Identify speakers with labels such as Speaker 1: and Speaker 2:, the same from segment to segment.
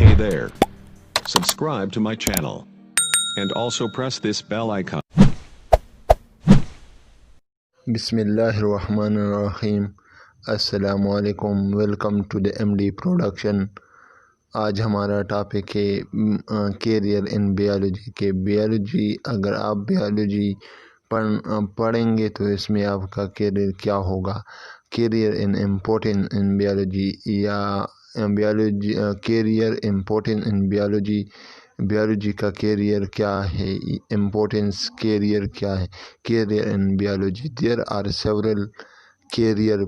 Speaker 1: Hey there. Subscribe to my channel. And also press this bell icon.
Speaker 2: बिस्मिल्लाहिर्रहमानिर्रहीम। अस्सलामुअलैकुम। Welcome to the MD production. आज हमारा topic है career in biology के। Biology, अगर आप बायोलॉजी पढ़ेंगे तो इसमें आपका कैरियर क्या होगा। Career in important in biology या biology career important in biology. Biology का कैरियर क्या है, इम्पोर्टेंस कैरियर क्या है। Career in biology, there are several career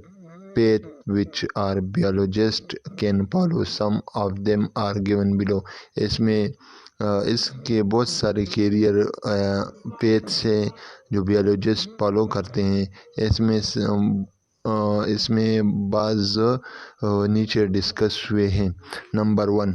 Speaker 2: path which are biologist can follow. Some of them are given below. इसमें इसके बहुत सारे कैरियर पेथ्स हैं जो बियोलॉजिस्ट फॉलो करते हैं। इसमें बाज़ नीचे डिस्कस हुए हैं। Number 1,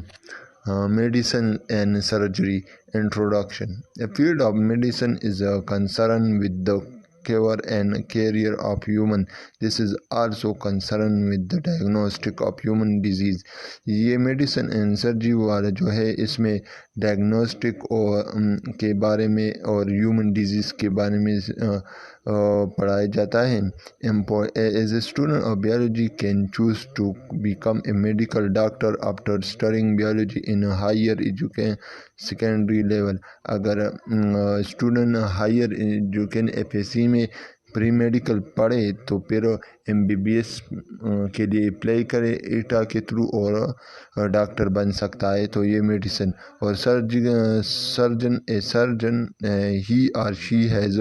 Speaker 2: medicine and surgery. Introduction. The field of medicine is concerned with the cure and care of human. This is also concerned with the diagnostic of human disease. ये मेडिसिन एंड सर्जरी वाला जो है इसमें diagnostic और के बारे में और ह्यूमन डिजीज़ के बारे में पढ़ाया जाता है। As a student of biology can choose to become a medical doctor after studying biology in a higher education secondary level. अगर स्टूडेंट हायर एजुकेशन FSC में प्री मेडिकल पढ़े तो फिर MBBS के लिए अप्लाई करे ईटा के थ्रू और डॉक्टर बन सकता है। तो ये मेडिसिन और सर्जन ही और she has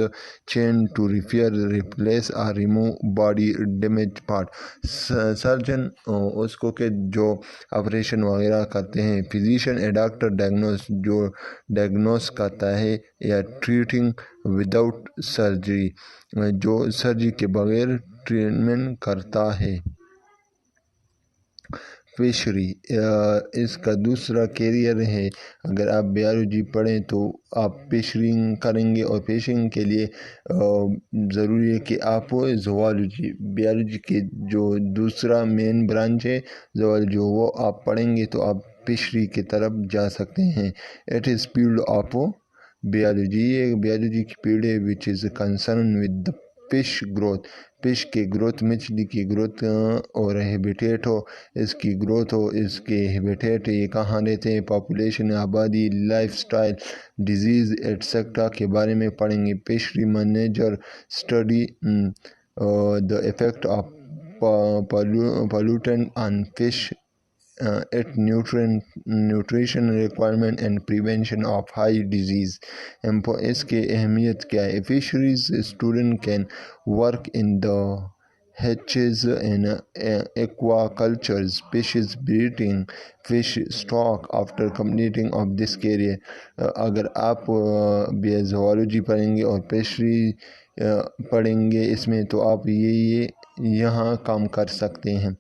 Speaker 2: chain to repair, replace और remove body damage part. Surgeon उसको के जो ऑपरेशन वगैरह करते हैं। फिजिशियन ए डॉक्टर जो डायग्नोस करता है या ट्रीटिंग विदाउट सर्जरी, जो सर्जरी के बगैर ट्रीटमेंट करता है। फिशरी इसका दूसरा कैरियर है। अगर आप बायोलॉजी पढ़ें तो आप फिशरिंग करेंगे और फिशिंग के लिए ज़रूरी है कि आप ज़ूलॉजी, बायोलॉजी के जो दूसरा मेन ब्रांच है ज़ूलॉजी, वो आप पढ़ेंगे तो आप फिशरी की तरफ जा सकते हैं। It is field of biology, ये बायोलॉजी की फील्ड है which is concern with the fish growth. Fish की ग्रोथ, मछली की ग्रोथ और हैबिटेट हो, इसकी ग्रोथ हो, इसके हैबिटेट, ये कहाँ रहते हैं, पॉपुलेशन, आबादी, लाइफस्टाइल, डिजीज़ एट्सेट्रा के बारे में पढ़ेंगे। Fishery manager study the effect of pollutant on fish, its nutrition requirement and prevention of high disease. इसके अहमियत क्या है। Fisheries student can work in the hatches and aquaculture, species breeding, fish stock after completing of this career. अगर आप zoology पढ़ेंगे और fishery पढ़ेंगे इसमें तो आप ये यहाँ काम कर सकते हैं।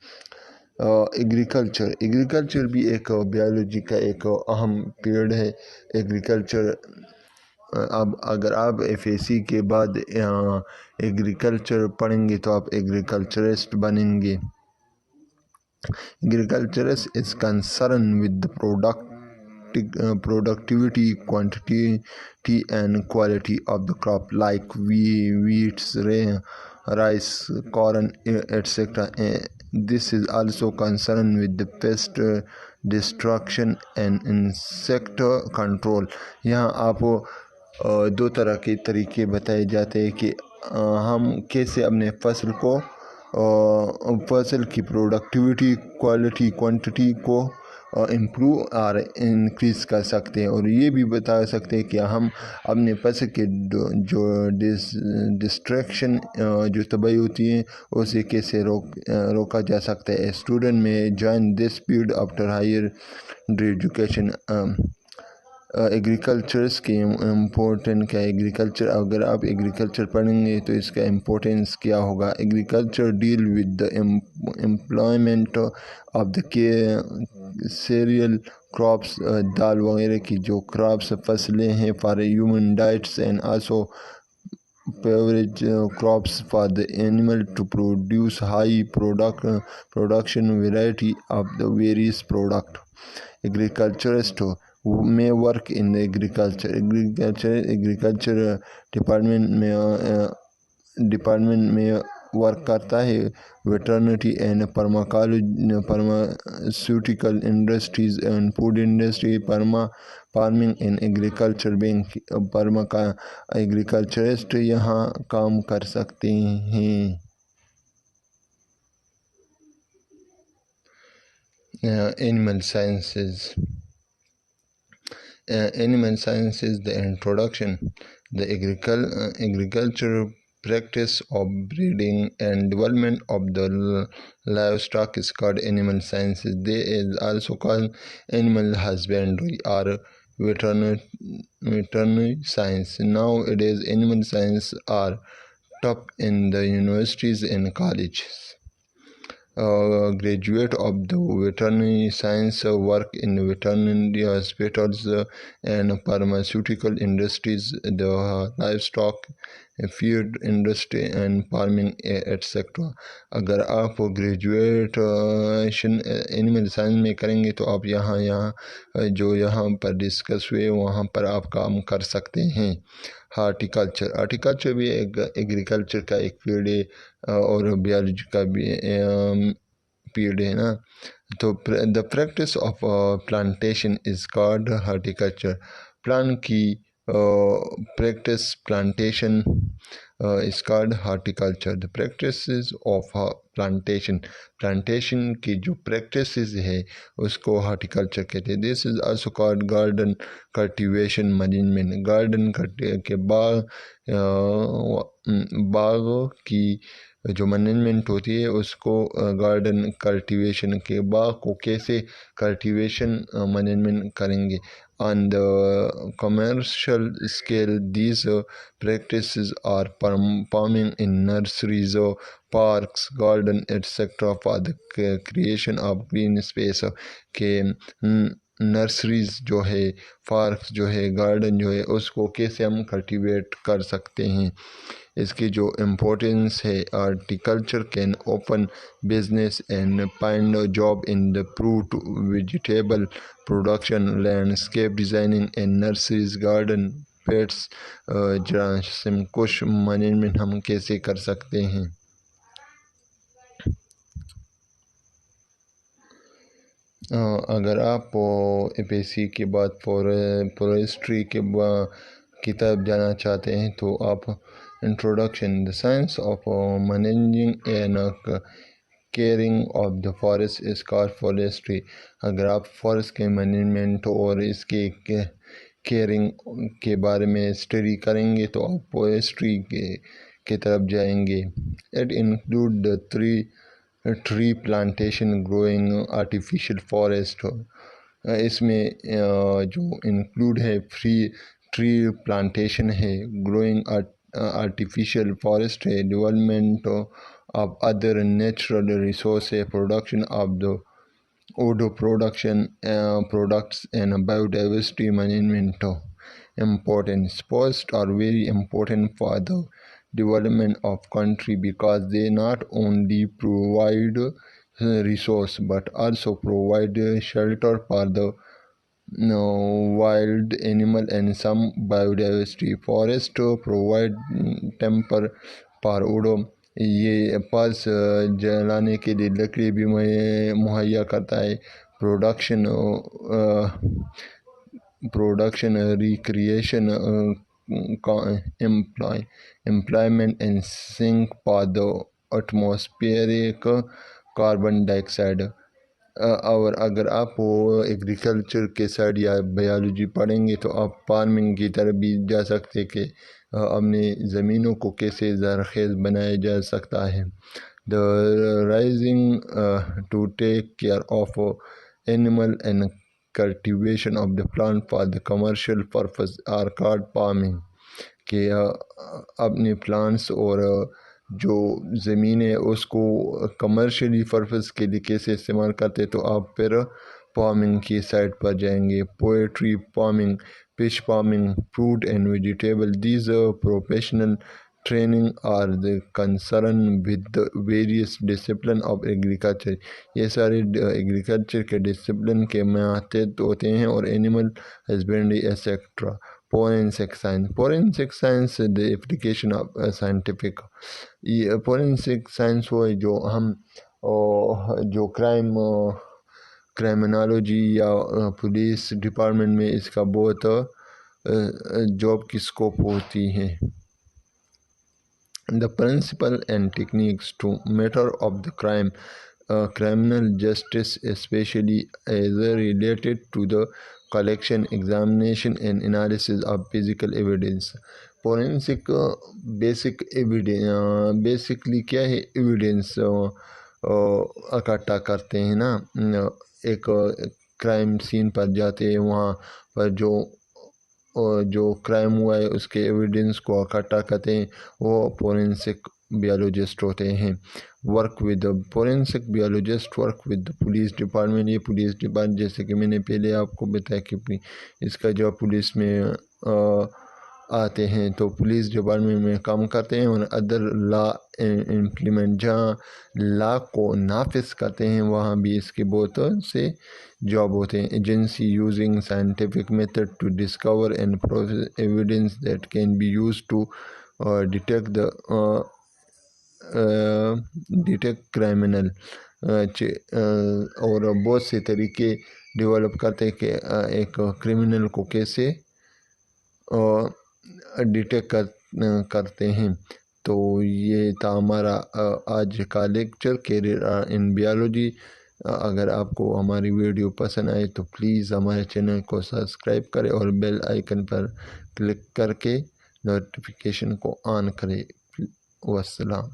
Speaker 2: एग्रीकल्चर भी एक बायोलॉजी का एक अहम पीरियड है। एग्रीकल्चर, अब अगर आप FSC के बाद एग्रीकल्चर पढ़ेंगे तो आप एग्रीकल्चरिस्ट बनेंगे। Agriculturist is concern with productivity, quantity and quality of the crop like wheats, rice, corn, etc. This is also concerned with the pest destruction and insect control. यहाँ आपको दो तरह के तरीके बताए जाते हैं कि हम कैसे अपने फसल की प्रोडक्टिविटी, क्वालिटी, क्वांटिटी को इम्प्रूव और इंक्रीज़ कर सकते हैं, और ये भी बता सकते हैं कि हम अपने फसल के जो डिस्ट्रैक्शन जो तबाही होती है उसे कैसे रोका जा सकता है। Student may join this field after higher education. Agricultures के इम्पोर्टेंट क्या है। एग्रीकल्चर, अगर आप एग्रीकल्चर पढ़ेंगे तो इसका इम्पोर्टेंस क्या होगा। Agriculture deal with the employment of the cereal crops, दाल वगैरह की जो क्रॉप्स फसलें हैं, for human diets and also beverage crops for the animal to produce high production variety of the various product. Agriculturist who may work in the agriculture department में work करता है. Veterinary and pharmaceutical industries and food industry. Farming and agriculture bank. Agriculturist यहाँ काम कर सकते हैं. Animal sciences. Animal science is the introduction, the agricultural practice of breeding and development of the livestock is called animal sciences. They is also called animal husbandry or veterinary science. Nowadays, animal science are taught in the universities and colleges. Graduate of the veterinary science work in veterinary hospitals and pharmaceutical industries, the livestock feed industry and farming etc. अगर आप graduation animal science में करेंगे तो आप यहाँ जो यहाँ पर डिस्कस हुए वहाँ पर आप काम कर सकते हैं. हार्टिकल्चर भी एक एग्रीकल्चर का एक फील्ड है और बायोलॉजी का भी फील्ड है ना. तो the practice of plantation is called horticulture. Plant की practice plantation is called horticulture. The practices of plantation की जो practices है उसको horticulture कहते हैं. This is also called garden cultivation management. garden के बाग की जो मैनेजमेंट होती है उसको गार्डन कल्टीवेशन के. बाग को कैसे कल्टीवेशन मैनेजमेंट करेंगे. On the commercial scale, these practices are performing in nurseries, parks, garden, etc. for the creation of green space. के नर्सरीज जो है, पार्क्स जो है, गार्डन जो है उसको कैसे हम कल्टीवेट कर सकते हैं. इसकी जो इम्पोर्टेंस है. Horticulture can open business and find job in the fruit vegetable production, landscape designing and nurseries, garden, pets. जरासीम कुछ मैनेजमेंट हम कैसे कर सकते हैं. अगर आप एपीएससी के बाद फॉरेस्ट्री के की तरफ जाना चाहते हैं तो आप introduction the science of managing and caring of the forest is called forestry. अगर आप फॉरेस्ट के मैनेजमेंट और इसके केयरिंग के बारे में स्टडी करेंगे तो आप फॉरेस्ट्री के तरफ जाएंगे. It include the tree plantation, growing artificial forest. इसमें जो इंक्लूड है ट्री प्लांटेशन है, ग्रोइंग आर्टिफिशियल फॉरेस्ट है, development of other natural resource है, production of the wood products and biodiversity management. Importance. Forests are very important for the development of country because they not only provide resource but also provide shelter for the wild animal and some biodiversity. Forest provide temper for wood. ये पास जलाने के लिए लकड़ी भी मुहैया करता है. Production recreation employment and sink for the atmospheric carbon dioxide. और अगर आप एग्रीकल्चर के साइड या बायोलॉजी पढ़ेंगे तो आप फार्मिंग की तरफ भी जा सकते कि अपने ज़मीनों को कैसे ज़रख़ेज़ बनाया जा सकता है. The raising to take care of animal and cultivation of the plant for the commercial purpose are called farming. कि अपने प्लांट्स और जो ज़मीन है उसको कमर्शियली पर्पस के लिए कैसे इस्तेमाल करते तो आप फिर फार्मिंग की साइड पर जाएंगे. Poetry farming, fish farming, fruit and vegetable. These professional training are the concern with the various discipline of agriculture। ये सारे एग्रीकल्चर के डिसिप्लिन के मातहत होते हैं, और animal husbandry etcetera. Forensic science, forensic science the application of scientific. ये forensic science वो है जो हम जो क्राइमिनोलॉजी या पुलिस डिपार्टमेंट में इसका बहुत जॉब की स्कोप होती है। The principle and techniques to matter of the crime, criminal justice, especially as related to the collection, examination and analysis of physical evidence। Forensic basic evidence basically क्या है, evidence इकट्ठा करते हैं ना। एक क्राइम सीन पर जाते हैं, वहाँ पर जो क्राइम हुआ है उसके एविडेंस को इकट्ठा करते हैं, वो फोरेंसिक बियोलॉजिस्ट होते हैं। Work with forensic biologist work with police department. ये पुलिस डिपार्टमेंट, जैसे कि मैंने पहले आपको बताया कि इसका जो पुलिस में आते हैं तो पुलिस डिपार्टमेंट में काम करते हैं, और अदर लॉ इम्प्लीमेंट, जहाँ लॉ को नाफिज करते हैं वहाँ भी इसके बहुत से जॉब होते हैं। Agency using scientific method to discover and process evidence that can be use to detect criminal. और बहुत से तरीके डेवलप करते हैं कि एक क्रिमिनल को कैसे डिटेक्ट करते हैं। तो ये था हमारा आज का लेक्चर, कैरियर इन बायोलॉजी। अगर आपको हमारी वीडियो पसंद आए तो प्लीज़ हमारे चैनल को सब्सक्राइब करें और बेल आइकन पर क्लिक करके नोटिफिकेशन को ऑन करें। वस्सलाम।